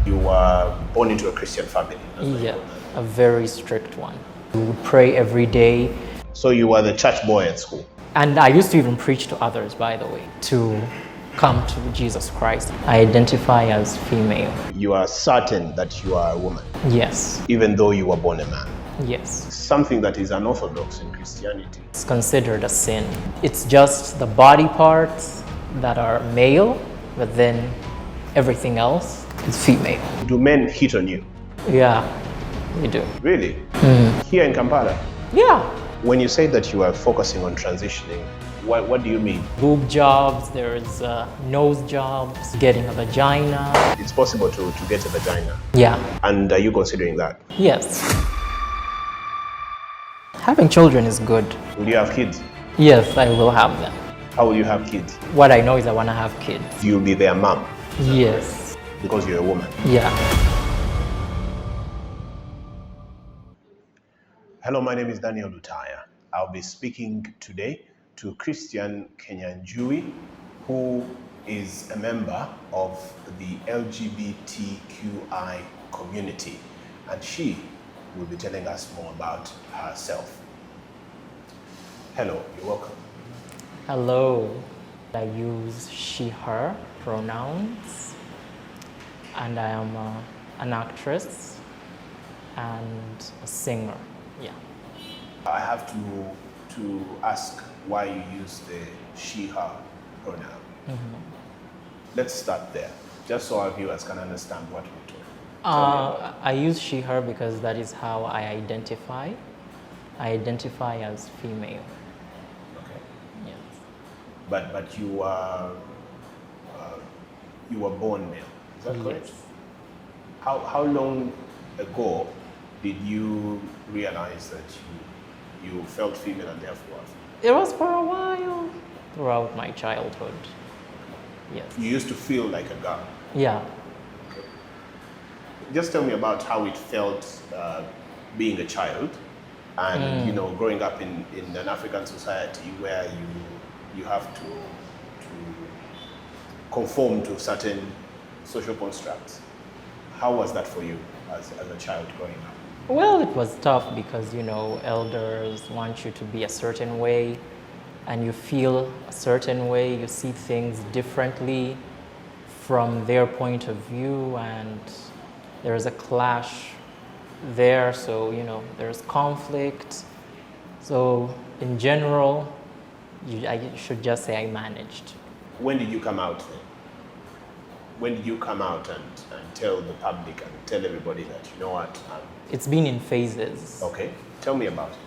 You were born into a Christian family. Yeah, a very strict one. We would pray every day. So you were the church boy at school. And I used to even preach to others, by the way, to come to Jesus Christ. I identify as female. You are certain that you are a woman, Yes. even though you were born a man. Yes. Something that is unorthodox in Christianity. It's considered a sin. It's just the body parts that are male, but then everything else is female. Do men hit on you? Yeah, they do. Really? Here in Kampala? Yeah. When you say that you are focusing on transitioning, what do you mean? Boob jobs, there's nose jobs, getting a vagina. It's possible to get a vagina. Yeah. And are you considering that? Yes. Having children is good. Will you have kids? Yes, I will have them. How will you have kids? What I know is I want to have kids. You'll be their mom Yes. because you're a woman. Yeah. Hello, my name is Daniel Lutaya. I'll be speaking today to Christian Kenyanjui, who is a member of the LGBTQI community, and she will be telling us more about herself. Hello, you're welcome. Hello. I use she, her pronouns, and I am an actress and a singer. Yeah. I have to ask why you use the she, her pronoun. Let's start there, just so our viewers can understand what we're talking about. I use she, her because that is how I identify. I identify as female. Okay. Yes. But you were born male. Is that correct? Yes. How long ago did you realize that you felt female and therefore? It was for a while throughout my childhood. Yes. You used to feel like a girl. Yeah. Just tell me about how it felt being a child and growing up in an African society where you have to conform to certain social constructs. How was that for you as a child growing up? Well, it was tough because, elders want you to be a certain way and you feel a certain way, you see things differently from their point of view, and there is a clash there, so, there's conflict. So, in general, I should just say I managed. When did you come out then? When did you come out and tell the public and tell everybody that, you know what? It's been in phases. Okay, tell me about it.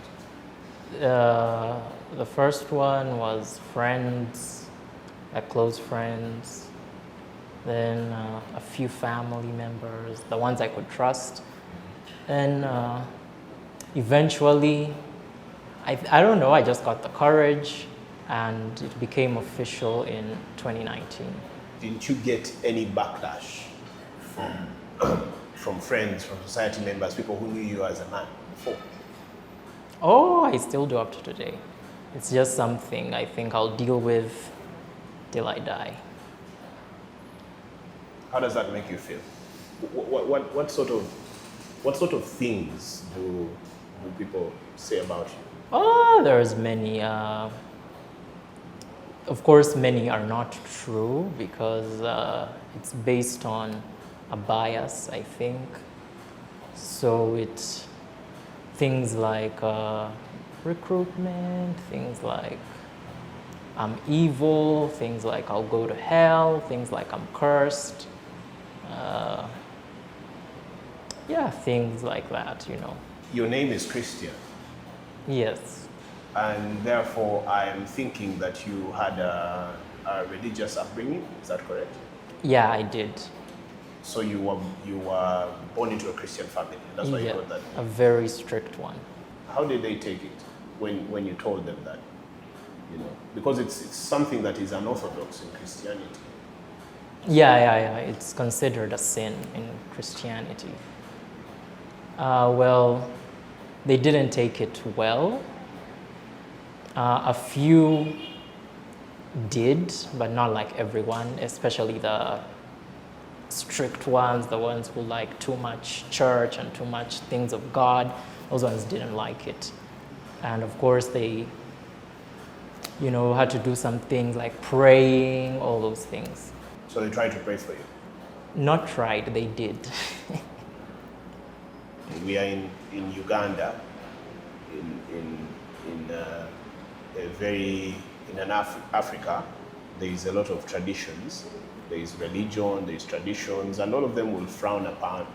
The first one was friends, close friends, then a few family members, the ones I could trust. And eventually, I don't know, I just got the courage and it became official in 2019. Didn't you get any backlash from friends, from society members, people who knew you as a man before? Oh, I still do up to today. It's just something I think I'll deal with till I die. How does that make you feel? What sort of things do people say about you? Oh, there's many. Of course, many are not true because it's based on a bias, I think. So it's things like recruitment, things like I'm evil, things like I'll go to hell, things like I'm cursed. Things like that, Your name is Christian. Yes. And therefore, I am thinking that you had a religious upbringing. Is that correct? Yeah, I did. So you were born into a Christian family. That's why you got that. A very strict one. How did they take it when you told them that? Because it's something that is unorthodox in Christianity. Yeah. It's considered a sin in Christianity. Well, they didn't take it well. A few did, but not like everyone, especially the strict ones, the ones who like too much church and too much things of God. Those ones didn't like it. And of course they, had to do some things like praying, all those things. So they tried to pray for you. Not tried, they did. We are in Uganda, in Africa. There is a lot of traditions. There is religion, there is traditions, and all of them will frown upon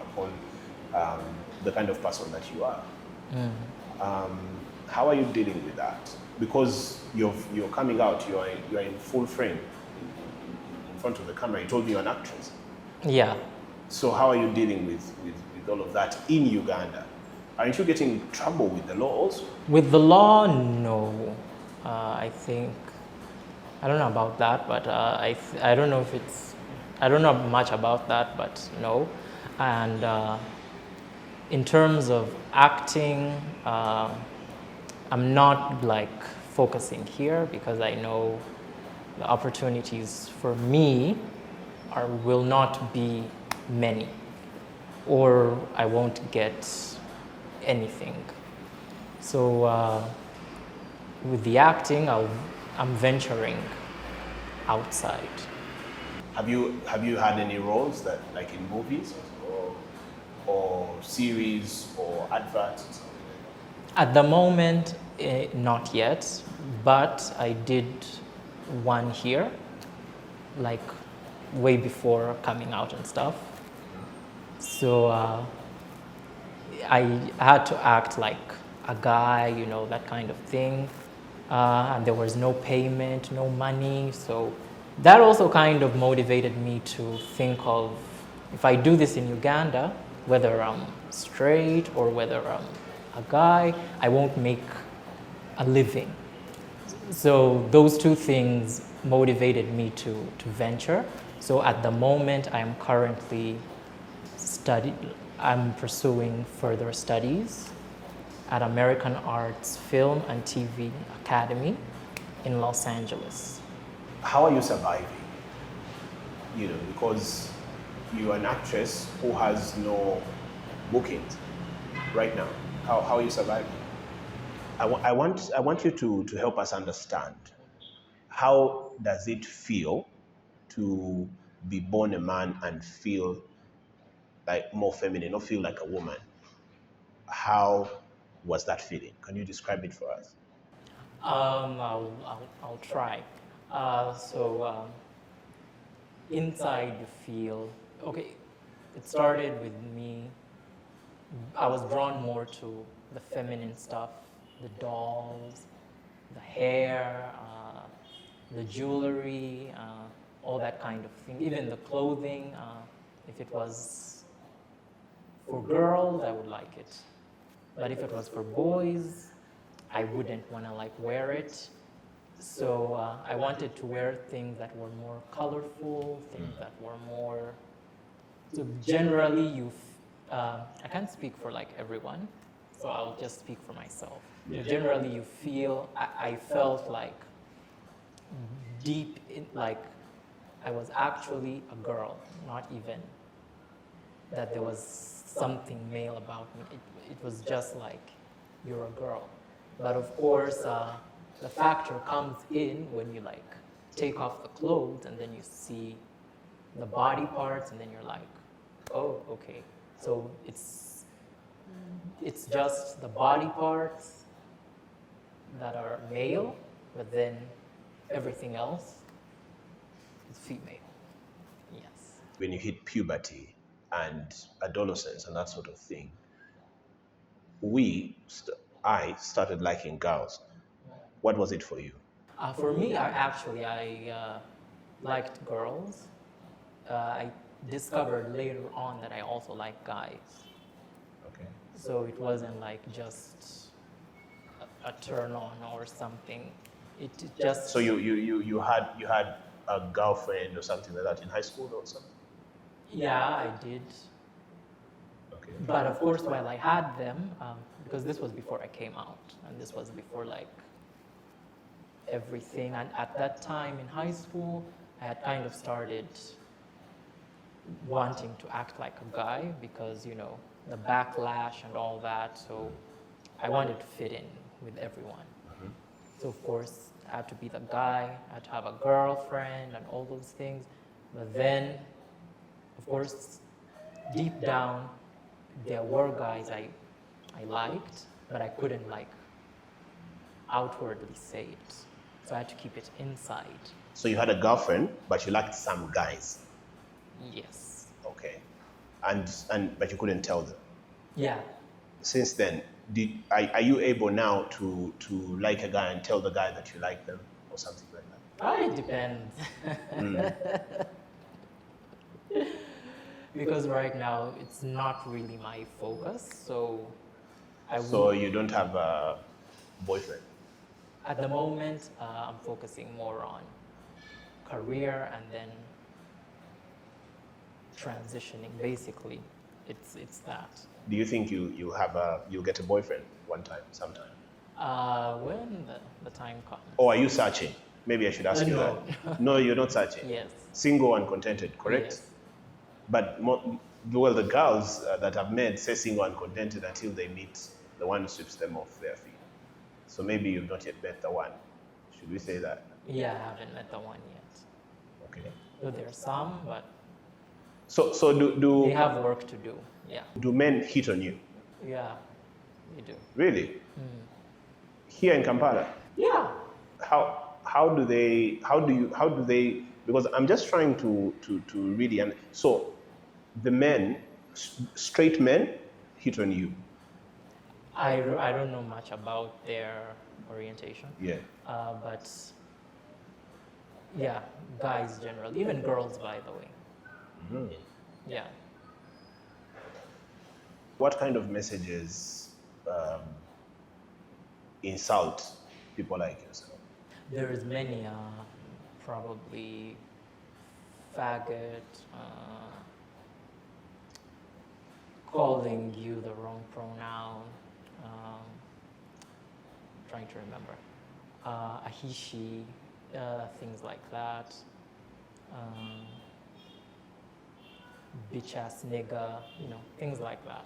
the kind of person that you are. How are you dealing with that? Because you're coming out, you are in full frame in front of the camera. You told me you're an actress. Yeah. So how are you dealing with all of that in Uganda? Aren't you getting in trouble with the law also? With the law, no. I think, I don't know about that, but I don't know if it's, I don't know much about that, but no. And in terms of acting, I'm not like focusing here because I know the opportunities for me will not be many, or I won't get anything. So with the acting, I'm venturing outside. Have you had any roles that, like in movies or series or adverts or something like that? At the moment, not yet, but I did one here, like way before coming out and stuff. So I had to act like a guy, that kind of thing. And there was no payment, no money. So that also kind of motivated me to think of, if I do this in Uganda, whether I'm straight or whether I'm a guy, I won't make a living. So those two things motivated me to venture. So at the moment, I'm currently I'm pursuing further studies at American Arts Film and TV Academy in Los Angeles. How are you surviving? Because you're an actress who has no bookings right now. How are you surviving? I want you to help us understand, how does it feel to be born a man and feel like more feminine, or feel like a woman? How was that feeling? Can you describe it for us? I'll try. So inside you feel, okay, it started with me. I was drawn more to the feminine stuff, the dolls, the hair, the jewelry, all that kind of thing. Even the clothing, if it was for girls, I would like it. But if it was for boys, I wouldn't want to wear it. So I wanted to wear things that were more colorful, things that were more. So generally, I can't speak for everyone, so I'll just speak for myself. Yeah. Generally, you feel. I felt deep in, I was actually a girl, not even that there was something male about me. It was just you're a girl. But of course, the factor comes in when you take off the clothes and then you see the body parts and then you're like, oh, okay. So it's just the body parts that are male, but then everything else is female. Yes. When you hit puberty and adolescence and that sort of thing, I started liking girls. What was it for you? For me, I liked girls. I discovered later on that I also like guys. Okay. So it wasn't just a turn on or something. It just. So you had a girlfriend or something like that in high school or something? Yeah, I did. Okay. But of course, while I had them, because this was before I came out, and this was before everything. And at that time in high school, I had kind of started wanting to act like a guy because, you know, the backlash and all that. So I wanted to fit in with everyone. So of course, I had to be the guy, I had to have a girlfriend and all those things. But then, of course, deep down, there were guys I liked, but I couldn't like outwardly say it. So I had to keep it inside. So you had a girlfriend, but you liked some guys. Yes. Okay. But you couldn't tell them. Yeah. Since then, are you able now to like a guy and tell the guy that you like them or something like that? It depends. Because right now it's not really my focus, so So you don't have a boyfriend? at the moment, I'm focusing more on career and then transitioning. Basically, it's that. Do you think you'll get a boyfriend one time, sometime? When the time comes. Or are you searching? Maybe I should ask you No. that. No, you're not searching. Yes. Single and contented, correct? Yes. But well, the girls that I've met say single and contented until they meet the one who sweeps them off their feet. So maybe you've not yet met the one. Should we say that? Yeah, I haven't met the one yet. Okay. Though there are some, but So do they have work to do. Yeah. do men hit on you? Yeah, they do. Really? Here in Kampala? Yeah. How do they because I'm just trying to really, and so the men, straight men hit on you? I don't know much about their orientation. Yeah. But yeah, guys generally, even girls, by the way. Yeah. What kind of messages insult people like yourself? There's many, probably faggot, calling you the wrong pronoun, trying to remember, a he, she, things like that, bitch ass nigga, you know, things like that.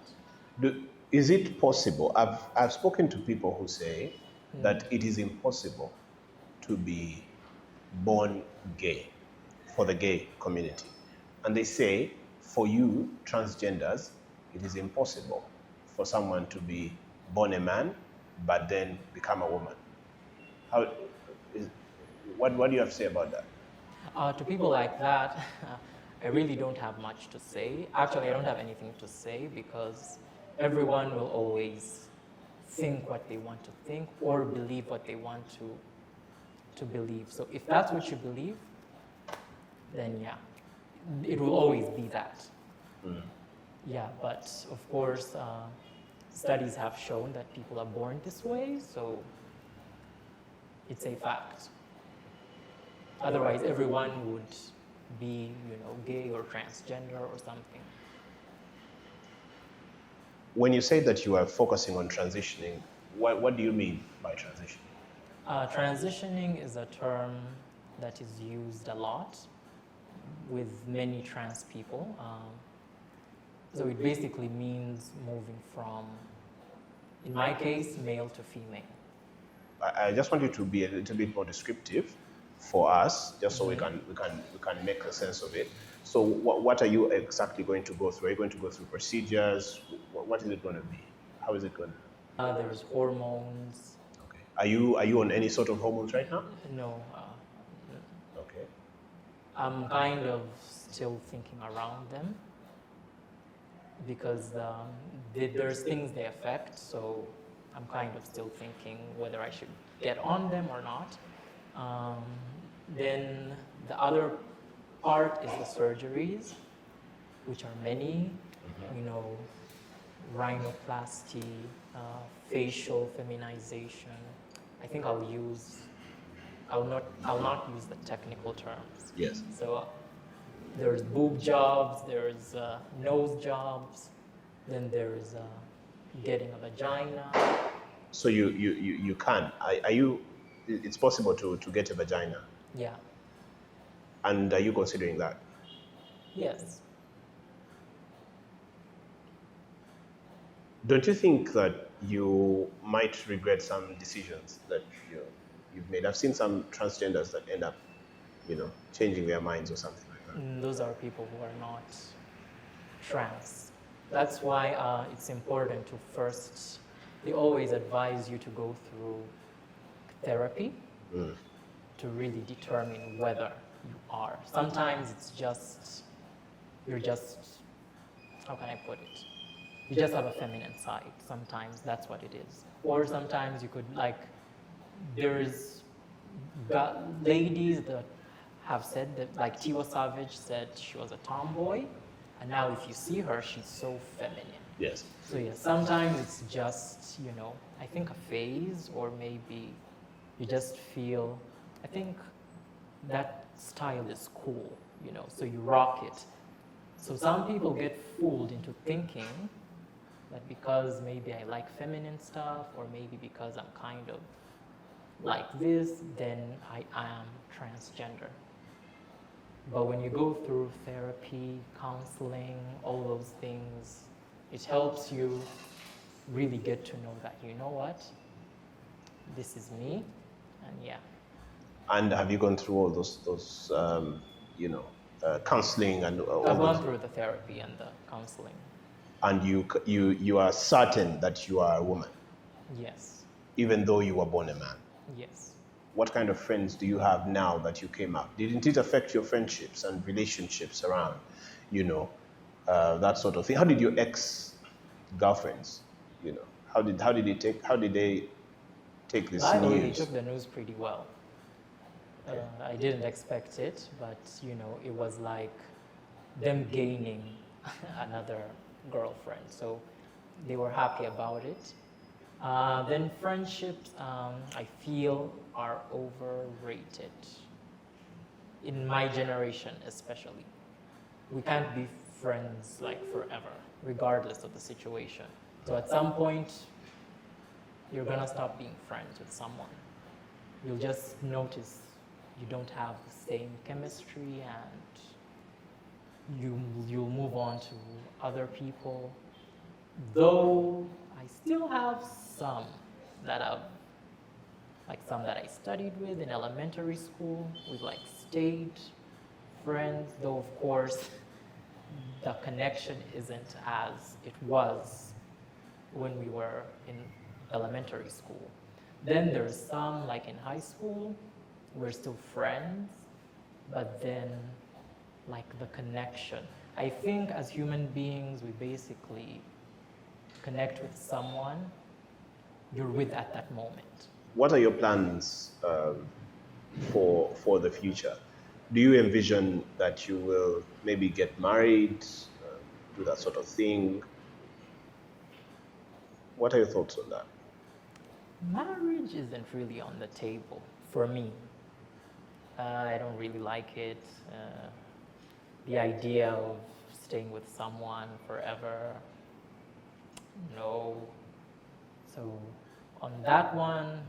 Is it possible? I've spoken to people who say that it is impossible to be born gay for the gay community. And they say for you, transgenders, it is impossible for someone to be born a man but then become a woman. What do you have to say about that? To people like that, I really don't have much to say. Actually, I don't have anything to say because everyone will always think what they want to think or believe what they want to believe. So if that's what you believe, then yeah, it will always be that. Yeah, but of course, studies have shown that people are born this way, so it's a fact. Otherwise, everyone would be, you know, gay or transgender or something. When you say that you are focusing on transitioning, what do you mean by transitioning? Transitioning is a term that is used a lot with many trans people. So it basically means moving from, in my case, male to female. I just want you to be a little bit more descriptive for us, just so we can make a sense of it. So what are you exactly going to go through? Are you going to go through procedures? What is it going to be? How is it going to be? There's hormones. Okay. Are you on any sort of hormones right now? No. Okay. I'm kind of still thinking around them because there's things they affect, so I'm kind of still thinking whether I should get on them or not. Then the other part is the surgeries, which are many, you know, rhinoplasty, facial feminization. I think I'll not use the technical terms. Yes. So there's boob jobs, there's nose jobs, then there's getting a vagina. So you can. Are you? It's possible to get a vagina. Yeah. And are you considering that? Yes. Don't you think that you might regret some decisions that you've made? I've seen some transgenders that end up, changing their minds or something like that. Those are people who are not trans. That's why it's important to first, they always advise you to go through therapy to really determine whether you are. Sometimes it's just, you're just, how can I put it? You just have a feminine side. Sometimes that's what it is. Or sometimes you could, like, there's ladies that have said that, like Tiwa Savage said she was a tomboy, and now if you see her, she's so feminine. Yes. So yeah, sometimes it's just, I think a phase, or maybe you just feel, I think that style is cool, so you rock it. So some people get fooled into thinking that because maybe I like feminine stuff, or maybe because I'm kind of like this, then I am transgender. But when you go through therapy, counseling, all those things, it helps you really get to know that, you know what, this is me, and yeah. And have you gone through all those counseling and all I've those? gone through the therapy and the counseling. And you are certain that you are a woman, Yes. even though you were born a man. Yes. What kind of friends do you have now that you came out? Didn't it affect your friendships and relationships around, that sort of thing? How did your ex-girlfriends, how did they take this I think they news? took the news pretty well. I didn't expect it, but it was like them gaining another girlfriend, so they were happy about it. Then friendships, I feel, are overrated. In my generation, especially, we can't be friends like forever, regardless of the situation. So at some point, you're gonna stop being friends with someone. You'll just notice you don't have the same chemistry, and you'll move on to other people. Though I still have some that I studied with in elementary school. We've stayed friends, though of course the connection isn't as it was when we were in elementary school. Then there's some, like in high school, we're still friends, but then the connection. I think as human beings, we basically connect with someone you're with at that moment. What are your plans for the future? Do you envision that you will maybe get married, do that sort of thing? What are your thoughts on that? Marriage isn't really on the table for me. I don't really like it. The idea of staying with someone forever, no. So on that one,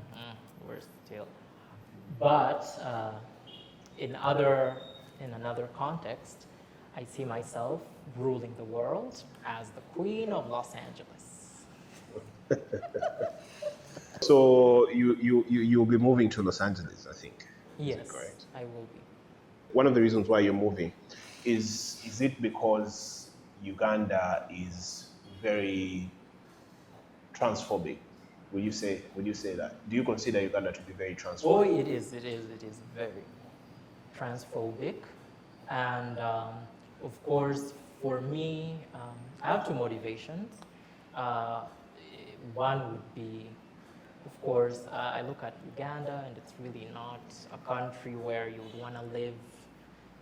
we're still. But in another context, I see myself ruling the world as the Queen of Los Angeles. So you'll be moving to Los Angeles, I think. Yes, is that correct? I will be. One of the reasons why you're moving is it because Uganda is very transphobic? Would you say that? Do you consider Uganda to be very transphobic? Oh, it is very transphobic. And of course, for me, I have two motivations. One would be, of course, I look at Uganda, and it's really not a country where you would want to live.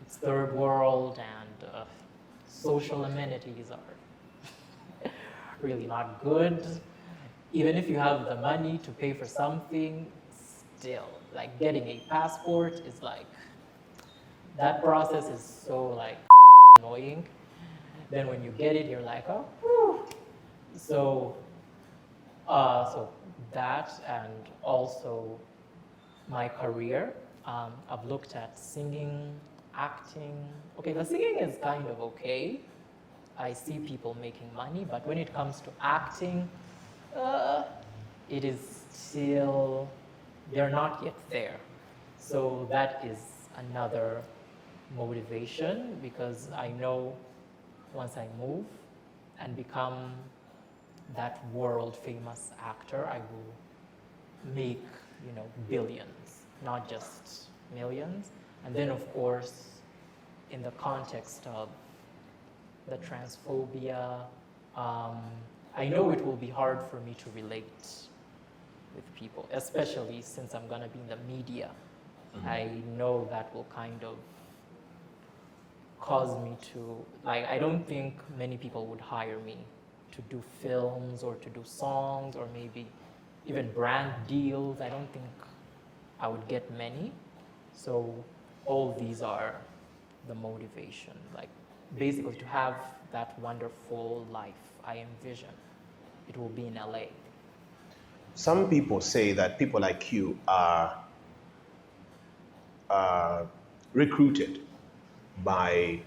It's third world, and social amenities are really not good. Even if you have the money to pay for something, still, getting a passport is that process is so annoying. Then when you get it, you're like, oh, whew. So that, and also my career. I've looked at singing, acting. Okay, the singing is kind of okay. I see people making money, but when it comes to acting, it is still, they're not yet there. So that is another motivation, because I know once I move and become that world famous actor, I will make, billions, not just millions. And then of course, in the context of the transphobia, I know it will be hard for me to relate with people, especially since I'm gonna be in the media. I know that will kind of cause me to, I don't think many people would hire me to do films or to do songs or maybe even brand deals. I don't think I would get many. So all these are the motivation, like basically to have that wonderful life I envision. It will be in LA. Some people say that people like you are recruited by,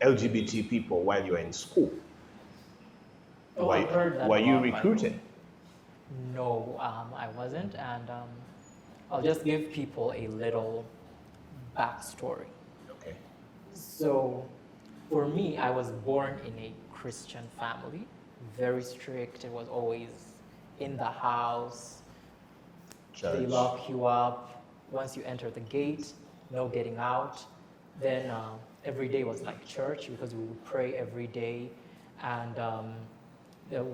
LGBT people while you're in school. Oh, I've heard that Were a you lot, by the recruited? way. No, I wasn't, and I'll just give people a little backstory. Okay. So, for me, I was born in a Christian family, very strict. It was always in the house. Church. They lock you up. Once you enter the gate, no getting out. Then every day was like church, because we would pray every day. And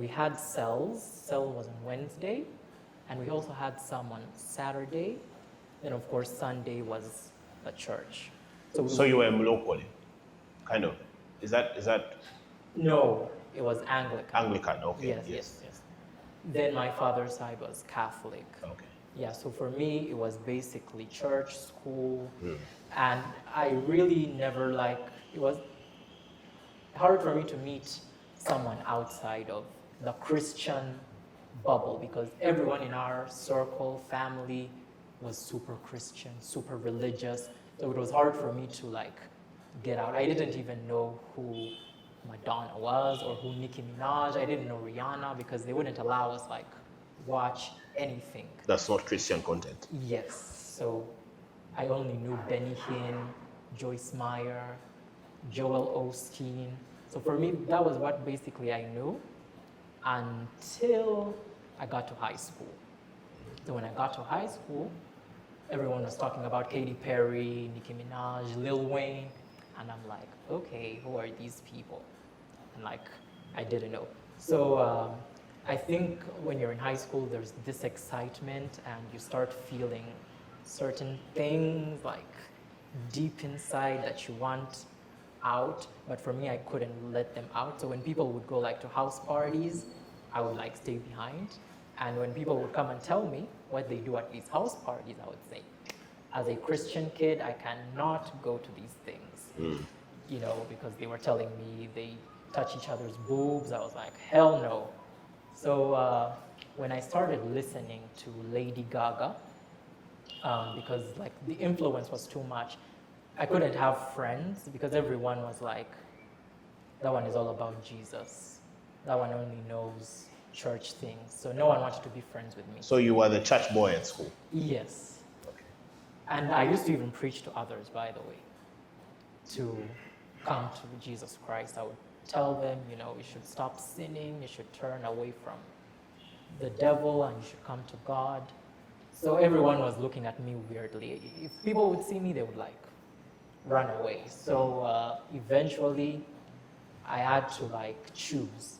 we had cells. Cell was on Wednesday. And we also had some on Saturday. Then of course Sunday was the church. So you were locally, kind of. Is that No, it was Anglican. Anglican? Okay. Yes. Then my father's side was Catholic. Okay. Yeah, so for me, it was basically church, school, and I really never it was hard for me to meet someone outside of the Christian bubble, because everyone in our circle, family, was super Christian, super religious. So it was hard for me to get out. I didn't even know who Madonna was or who Nicki Minaj. I didn't know Rihanna, because they wouldn't allow us watch anything. That's not Christian content. Yes. So I only knew Benny Hinn, Joyce Meyer, Joel Osteen. So for me, that was what basically I knew until I got to high school. So when I got to high school, everyone was talking about Katy Perry, Nicki Minaj, Lil Wayne. And I'm like, okay, who are these people? And I didn't know. So I think when you're in high school, there's this excitement and you start feeling certain things deep inside that you want out. But for me, I couldn't let them out. So when people would go to house parties, I would stay behind. And when people would come and tell me what they do at these house parties, I would say, as a Christian kid, I cannot go to these things, because they were telling me they touch each other's boobs. I was like, hell no. So when I started listening to Lady Gaga, because the influence was too much, I couldn't have friends because everyone was like, that one is all about Jesus. That one only knows church things. So no one wanted to be friends with me. So you were the church boy at school? Yes. Okay. And I used to even preach to others, by the way, to come to Jesus Christ. I would tell them, you should stop sinning, you should turn away from the devil, and you should come to God. So everyone was looking at me weirdly. If people would see me, they would run away. So eventually, I had to choose.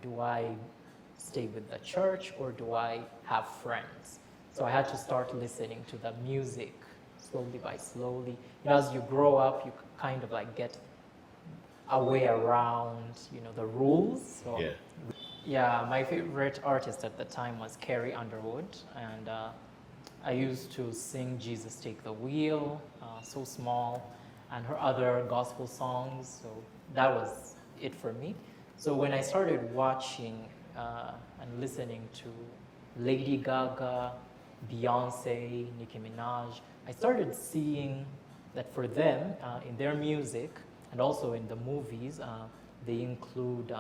Do I stay with the church or do I have friends? So I had to start listening to the music slowly by slowly. As you grow up, you kind of get a way around, the rules. So, yeah, my favorite artist at the time was Carrie Underwood, and I used to sing "Jesus Take the Wheel," "So Small," and her other gospel songs. So that was it for me. So when I started watching and listening to Lady Gaga, Beyonce, Nicki Minaj, I started seeing that for them, in their music, And also in the movies, they include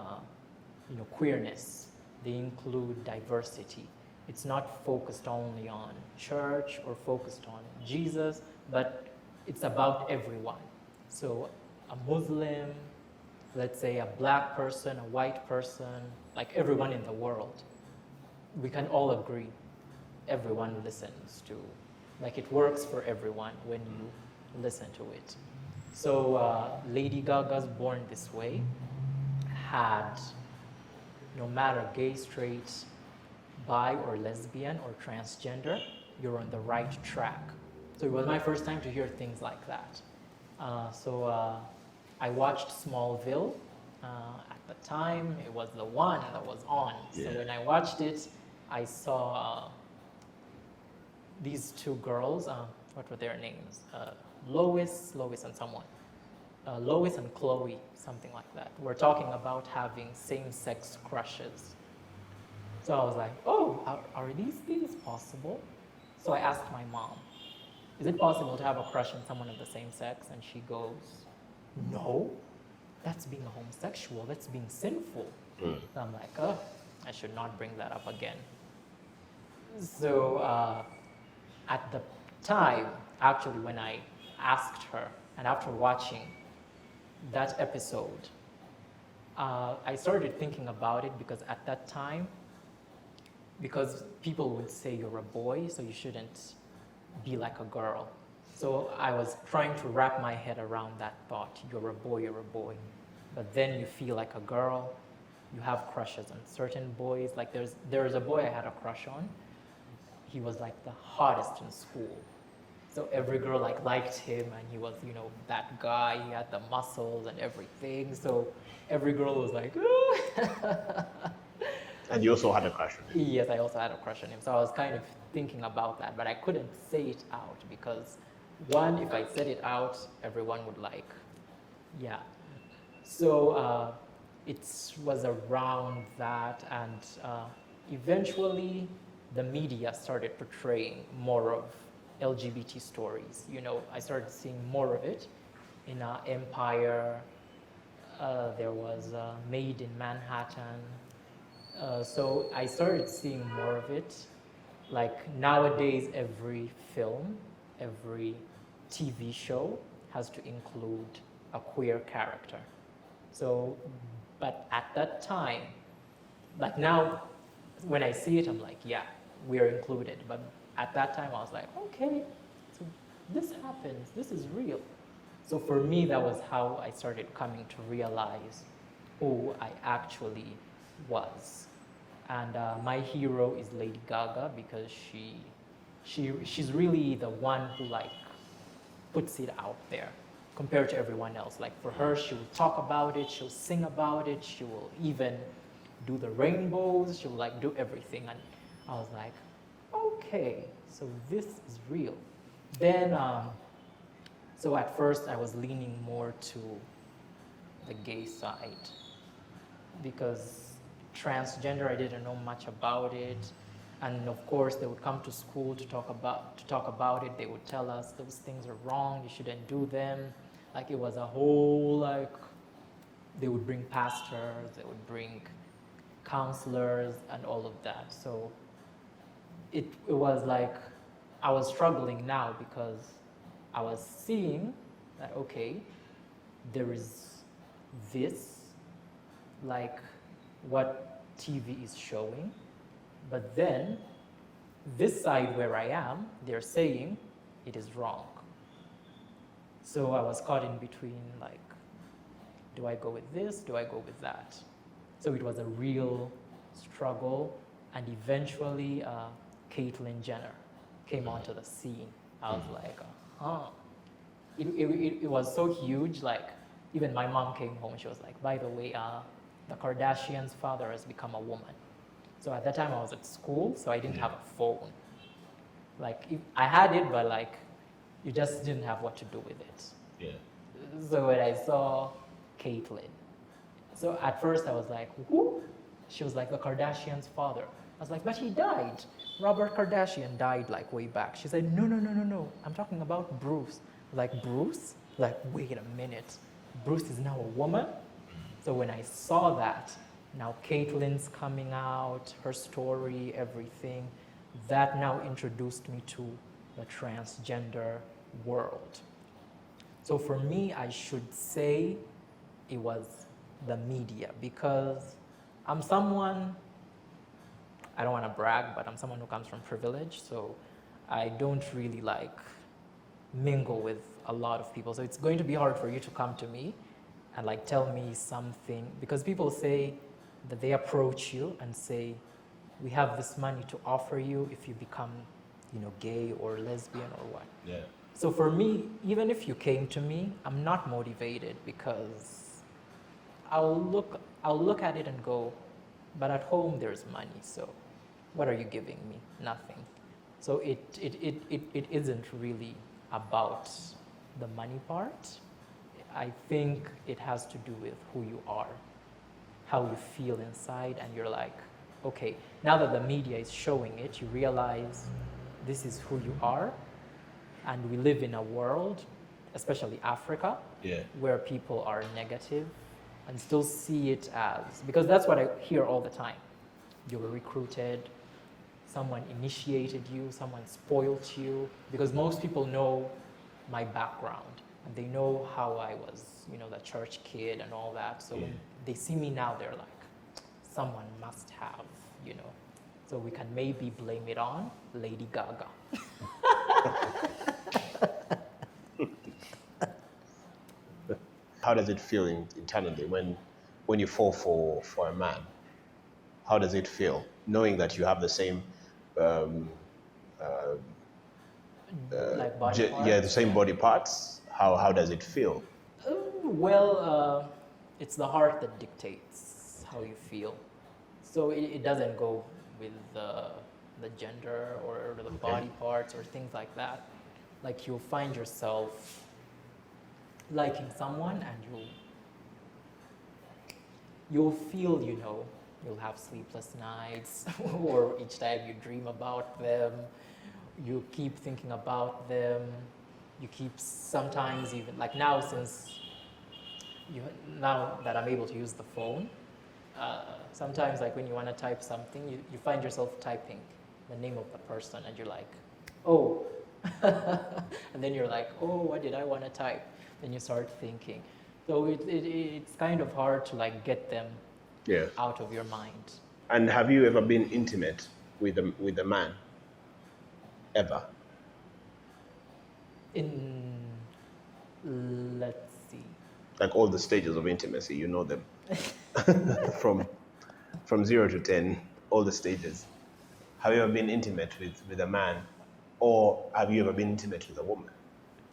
queerness, they include diversity. It's not focused only on church or focused on Jesus, but it's about everyone. So a Muslim, let's say a black person, a white person, like everyone in the world, we can all agree everyone listens to, like it works for everyone when you listen to it. So Lady Gaga's Born This Way had, no matter gay, straight, bi or lesbian or transgender, you're on the right track. So it was my first time to hear things like that. I watched Smallville. At the time, it was the one that was on. Yeah. So when I watched it, I saw these two girls. What were their names? Lois and someone. Lois and Chloe, something like that. We're talking about having same-sex crushes. So I was like, oh, are these things possible? So I asked my mom, is it possible to have a crush on someone of the same sex? And she goes, no, that's being a homosexual, that's being sinful. So I'm like, oh, I should not bring that up again. So at the time, actually, when I asked her, and after watching that episode, I started thinking about it because at that time, because people would say you're a boy, so you shouldn't be like a girl. So I was trying to wrap my head around that thought, you're a boy, you're a boy. But then you feel like a girl, you have crushes on certain boys. Like there's a boy I had a crush on. He was like the hottest in school. So every girl liked him, and he was, that guy, he had the muscles and everything. So every girl was like, And you also had a crush on him? Yes, I also had a crush on him. So I was kind of thinking about that, but I couldn't say it out because, one, if I said it out, everyone would yeah. So it was around that, and eventually the media started portraying more of LGBT stories. I started seeing more of it in Empire. There was Made in Manhattan. So I started seeing more of it. Like nowadays, every film, every TV show has to include a queer character. So, but at that time, like now, when I see it, I'm like, yeah, we're included. But at that time, I was like, okay, so this happens, this is real. So for me, that was how I started coming to realize who I actually was. And my hero is Lady Gaga because she's really the one who puts it out there compared to everyone else. Like for her, she will talk about it, she'll sing about it, she will even do the rainbows, she'll do everything. And I was like, okay, so this is real. Then, so at first I was leaning more to the gay side because transgender, I didn't know much about it. And of course, they would come to school to talk about it. They would tell us those things are wrong, you shouldn't do them. Like it was a whole, they would bring pastors, they would bring counselors and all of that. So it was like, I was struggling now because I was seeing that, okay, there is this, what TV is showing, but then this side where I am, they're saying it is wrong. So I was caught in between, do I go with this? Do I go with that? So it was a real struggle, and eventually Caitlyn Jenner came onto the scene. I was like, It was so huge, even my mom came home, she was like, by the way, the Kardashians' father has become a woman. So at that time I was at school, so I didn't have a phone. I had it, but you just didn't have what to do with it. Yeah. So when I saw Caitlyn, so at first I was like, who? She was like, the Kardashians' father. I was like, but he died. Robert Kardashian died way back. She said, no, I'm talking about Bruce. Bruce? Wait a minute. Bruce is now a woman. So when I saw that, now Caitlin's coming out, her story, everything, that now introduced me to the transgender world. So for me, I should say it was the media, because I'm someone, I don't want to brag, but I'm someone who comes from privilege, so I don't really like mingle with a lot of people. So it's going to be hard for you to come to me and like tell me something, because people say that they approach you and say, we have this money to offer you if you become, gay or lesbian or what. Yeah. So for me, even if you came to me, I'm not motivated, because I'll look at it and go, but at home there's money, so what are you giving me? Nothing. So it isn't really about the money part. I think it has to do with who you are, how you feel inside, and you're like, okay, now that the media is showing it, you realize this is who you are, and we live in a world, especially Africa, where people are negative and still see it as, because that's what I hear all the time. You were recruited, someone initiated you, someone spoiled you, because most people know my background and they know how I was, the church kid and all that. So when they see me now, they're like, someone must have, So we can maybe blame it on Lady Gaga. How does it feel internally when you fall for a man? How does it feel knowing that you have the same like body parts? the same body parts? How does it feel? Well, it's the heart that dictates how you feel. So it doesn't go with the gender or the body parts or things like that. Like you'll find yourself liking someone and you'll feel, you'll have sleepless nights or each time you dream about them, you keep thinking about them, you keep sometimes even, like now now that I'm able to use the phone, sometimes like when you want to type something, you find yourself typing the name of the person and you're like, oh, and then you're like, oh, what did I want to type? Then you start thinking. So it's kind of hard to like get them out of your mind. And have you ever been intimate with a man? Ever? Let's see. Like all the stages of intimacy, you know them. From 0 to 10, all the stages. Have you ever been intimate with a man, or have you ever been intimate with a woman?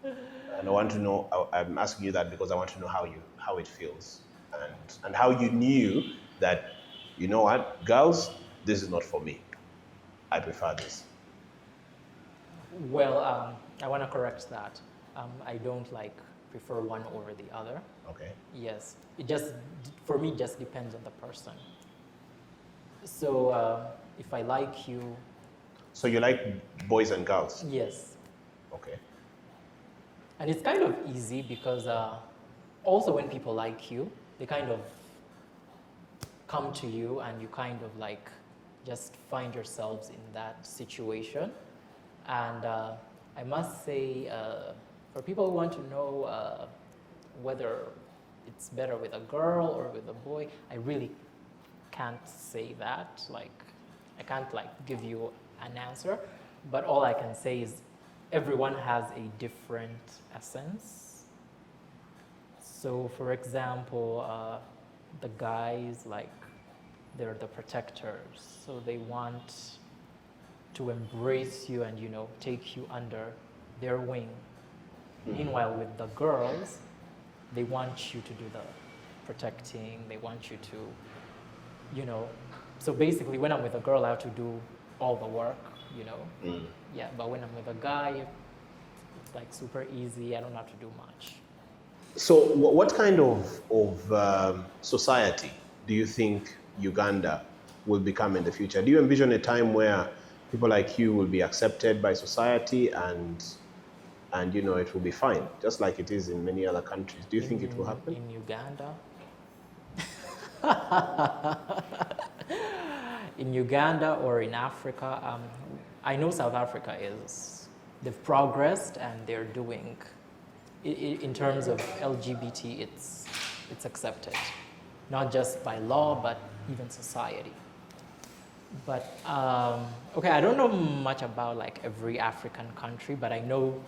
And I want to know, I'm asking you that because I want to know how it feels and how you knew that, you know what, girls, this is not for me. I prefer this. Well, I want to correct that. I don't prefer one over the other. Okay. Yes, for me, just depends on the person. So if I like you. So you like boys and girls? Yes. Okay. And it's kind of easy because also when people like you, they kind of come to you and you kind of just find yourselves in that situation. And I must say, for people who want to know whether it's better with a girl or with a boy, I really can't say that. I can't give you an answer, but all I can say is everyone has a different essence. So for example, the guys, they're the protectors. So they want to embrace you and, take you under their wing. Mm-hmm. Meanwhile, with the girls, they want you to do the protecting. They want you to, so basically when I'm with a girl, I have to do all the work, Mm. Yeah, but when I'm with a guy, it's super easy. I don't have to do much. So what kind of society do you think Uganda will become in the future? Do you envision a time where people like you will be accepted by society and and it will be fine, just like it is in many other countries. Do you think it will happen? In Uganda? In Uganda or in Africa, I know South Africa they've progressed and they're doing, in terms of LGBT, it's accepted, not just by law, but even society. But, okay, I don't know much about like every African country, but I know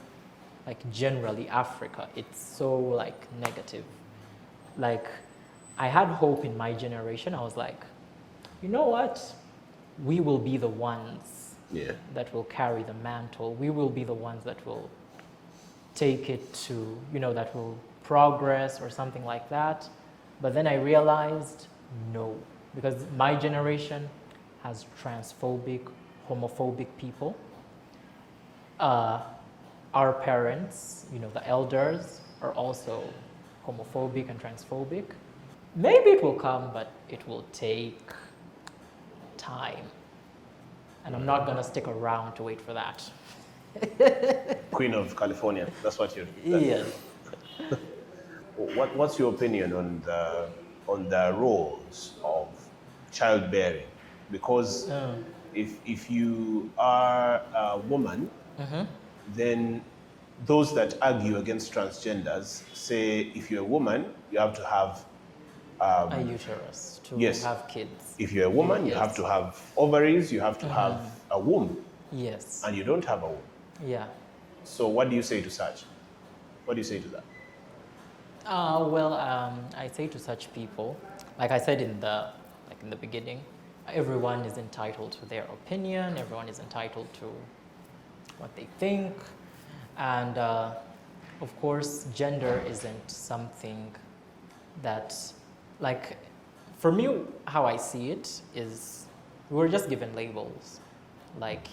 like generally Africa, it's so like negative. Like, I had hope in my generation. I was like, you know what? We will be the ones that will carry the mantle. We will be the ones that will take it to, that will progress or something like that. But then I realized, no, because my generation has transphobic, homophobic people. Our parents, the elders, are also homophobic and transphobic. Maybe it will come, but it will take time. And I'm not going to stick around to wait for that. Queen of California, that's what you're... Yes. What's your opinion on the roles of childbearing? Because if you are a woman, then those that argue against transgenders say if you're a woman, you have to have a uterus to have kids. If you're a woman, you have to have ovaries, you have to have a womb. Yes. And you don't have a womb. Yeah. So what do you say to such? What do you say to that? I say to such people, like I said in the beginning, everyone is entitled to their opinion. Everyone is entitled to what they think, and of course, gender isn't something that, like, for me, how I see it is, we're just given labels. Like,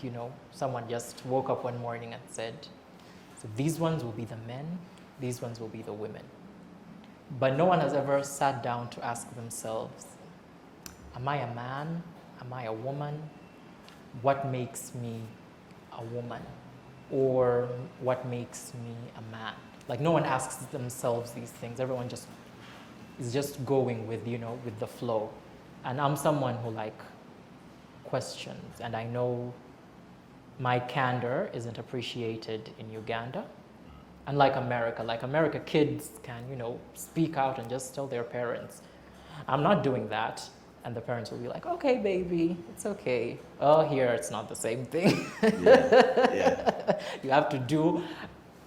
someone just woke up one morning and said, so these ones will be the men, these ones will be the women. But no one has ever sat down to ask themselves, am I a man? Am I a woman? What makes me a woman? Or what makes me a man? Like, no one asks themselves these things. Everyone is just going with, with the flow. And I'm someone who questions, and I know my candor isn't appreciated in Uganda. Unlike America, kids can, speak out and just tell their parents, I'm not doing that. And the parents will be like, okay, baby, it's okay. Oh, here it's not the same thing. Yeah. You have to do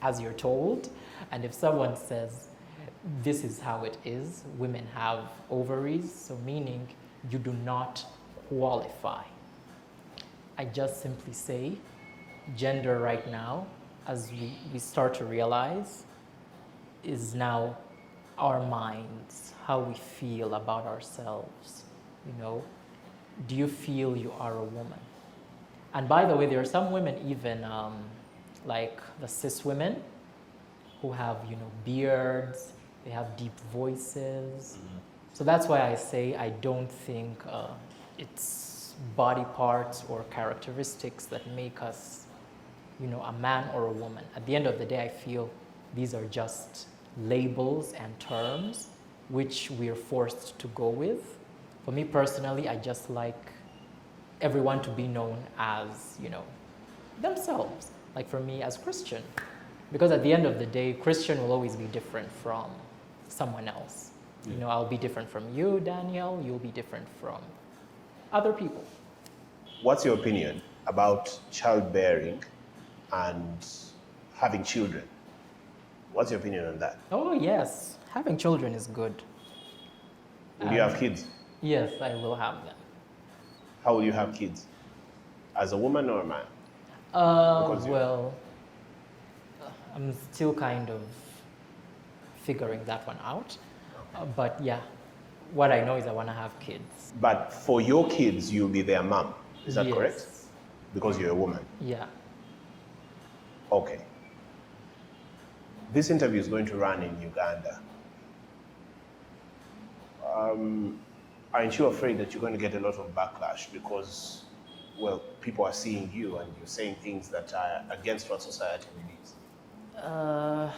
as you're told. And if someone says, this is how it is, women have ovaries, so meaning you do not qualify. I just simply say, gender right now, as we start to realize, is now our minds, how we feel about ourselves. Do you feel you are a woman? And by the way, there are some women, even like the cis women, who have beards, they have deep voices. So that's why I say I don't think it's body parts or characteristics that make us a man or a woman. At the end of the day, I feel these are just labels and terms which we're forced to go with. For me personally, I just like everyone to be known as, themselves. Like for me as Christian. Because at the end of the day, Christian will always be different from someone else. Yeah. I'll be different from you, Daniel. You'll be different from other people. What's your opinion about childbearing and having children? What's your opinion on that? Oh, yes. Having children is good. Will you have kids? Yes, I will have them. How will you have kids? As a woman or a man? I'm still kind of figuring that one out. But yeah, what I know is I want to have kids. But for your kids, you'll be their mom. Is that Yes. correct? Because you're a woman. Yeah. Okay. This interview is going to run in Uganda. Aren't you afraid that you're going to get a lot of backlash because, people are seeing you and you're saying things that are against what society believes? Uh,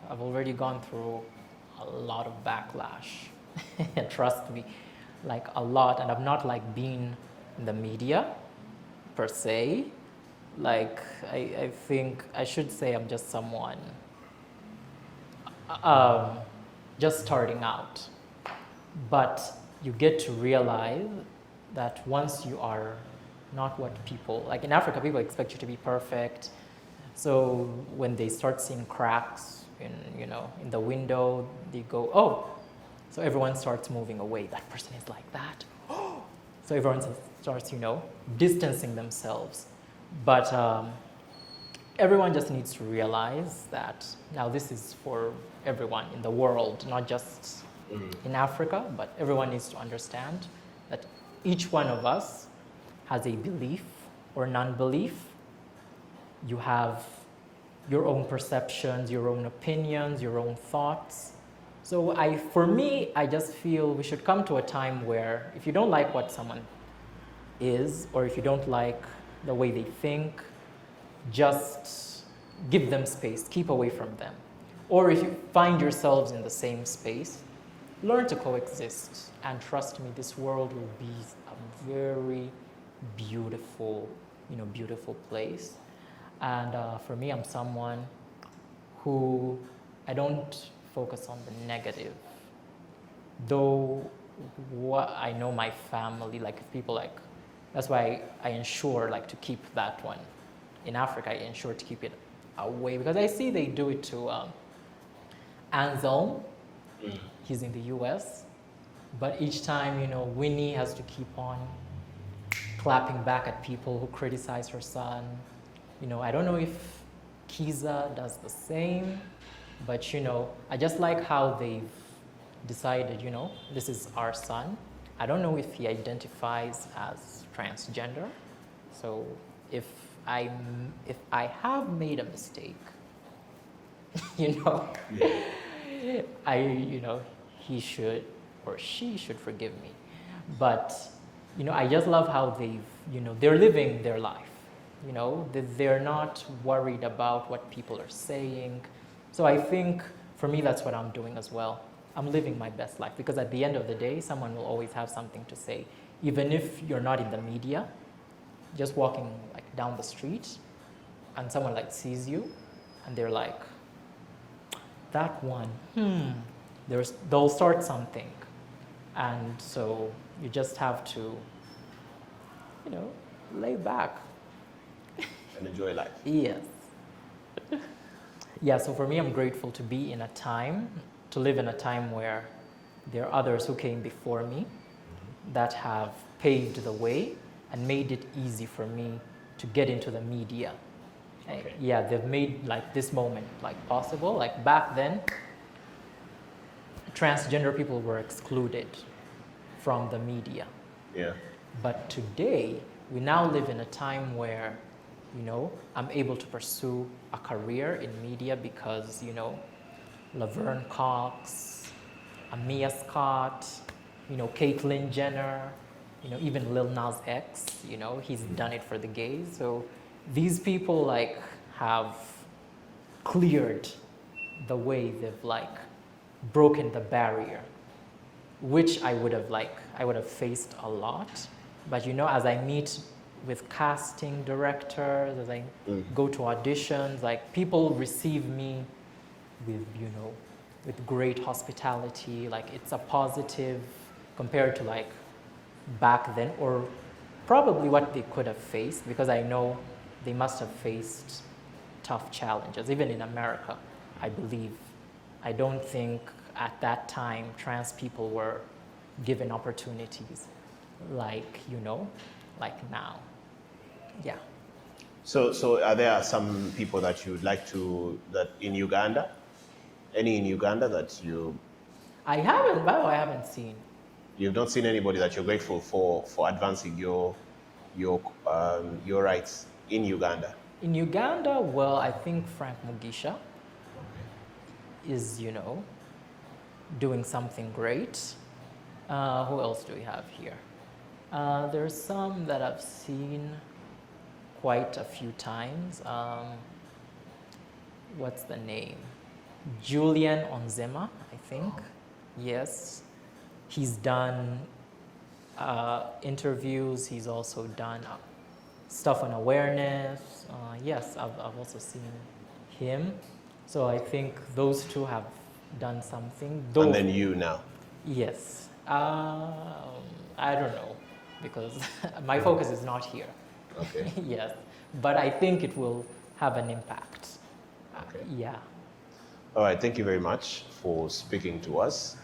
I've already gone through a lot of backlash. Trust me, like a lot. And I've not like been in the media per se. Like I think I should say I'm just someone um, just starting out. But you get to realize that once you are not what people, like in Africa, people expect you to be perfect. So when they start seeing cracks in the window, they go, oh, so everyone starts moving away. That person is like that. So everyone starts, distancing themselves. But everyone just needs to realize that now this is for everyone in the world, not just in Africa, but everyone needs to understand that each one of us has a belief or non-belief. You have your own perceptions, your own opinions, your own thoughts. So for me, I just feel we should come to a time where if you don't like what someone is, or if you don't like the way they think, just give them space, keep away from them. Or if you find yourselves in the same space, learn to coexist. And trust me, this world will be a very beautiful, beautiful place. And for me, I'm someone who I don't focus on the negative. Though what I know my family, like if people like, that's why I ensure like to keep that one. In Africa, I ensure to keep it away because I see they do it to Anselm. He's in the US. But each time, Winnie has to keep on clapping back at people who criticize her son. I don't know if Kiza does the same, but I just like how they've decided, this is our son. I don't know if he identifies as transgender. So if I have made a mistake, he should or she should forgive me. But I just love how they're living their life. They're not worried about what people are saying. So I think for me, that's what I'm doing as well. I'm living my best life because at the end of the day, someone will always have something to say. Even if you're not in the media, just walking like down the street and someone like sees you and they're like, that one, they'll start something. And so you just have to, lay back. And enjoy life. Yes. Yeah, so for me, I'm grateful to be in a time, to live in a time where there are others who came before me that have paved the way and made it easy for me to get into the media. Okay. Yeah, they've made like this moment like possible. Like back then, transgender people were excluded from the media. Yeah. But today, we now live in a time where, I'm able to pursue a career in media because, Laverne Cox, Amia Scott, Caitlyn Jenner, even Lil Nas X, he's done it for the gays. So these people like have cleared the way, they've like broken the barrier, which I would have faced a lot. But as I meet with casting directors, as I go to auditions, like people receive me with, with great hospitality. Like it's a positive compared to like back then, or probably what they could have faced, because I know they must have faced tough challenges, even in America, I believe. I don't think at that time trans people were given opportunities like, like now. Yeah. So are there some people that you would like that in Uganda? Any in Uganda that you... I haven't seen. You've not seen anybody that you're grateful for advancing your rights in Uganda? In Uganda, well, I think Frank Mugisha is, doing something great. Who else do we have here? There's some that I've seen quite a few times. what's the name? Julian Onzema, I think. Yes. He's done interviews. He's also done stuff on awareness. Yes, I've also seen him. So I think those two have done something. Though, And then you now. yes. I don't know, because my focus is not here. Okay. Yes. But I think it will have an impact. Okay. Yeah. All right. Thank you very much for speaking to us.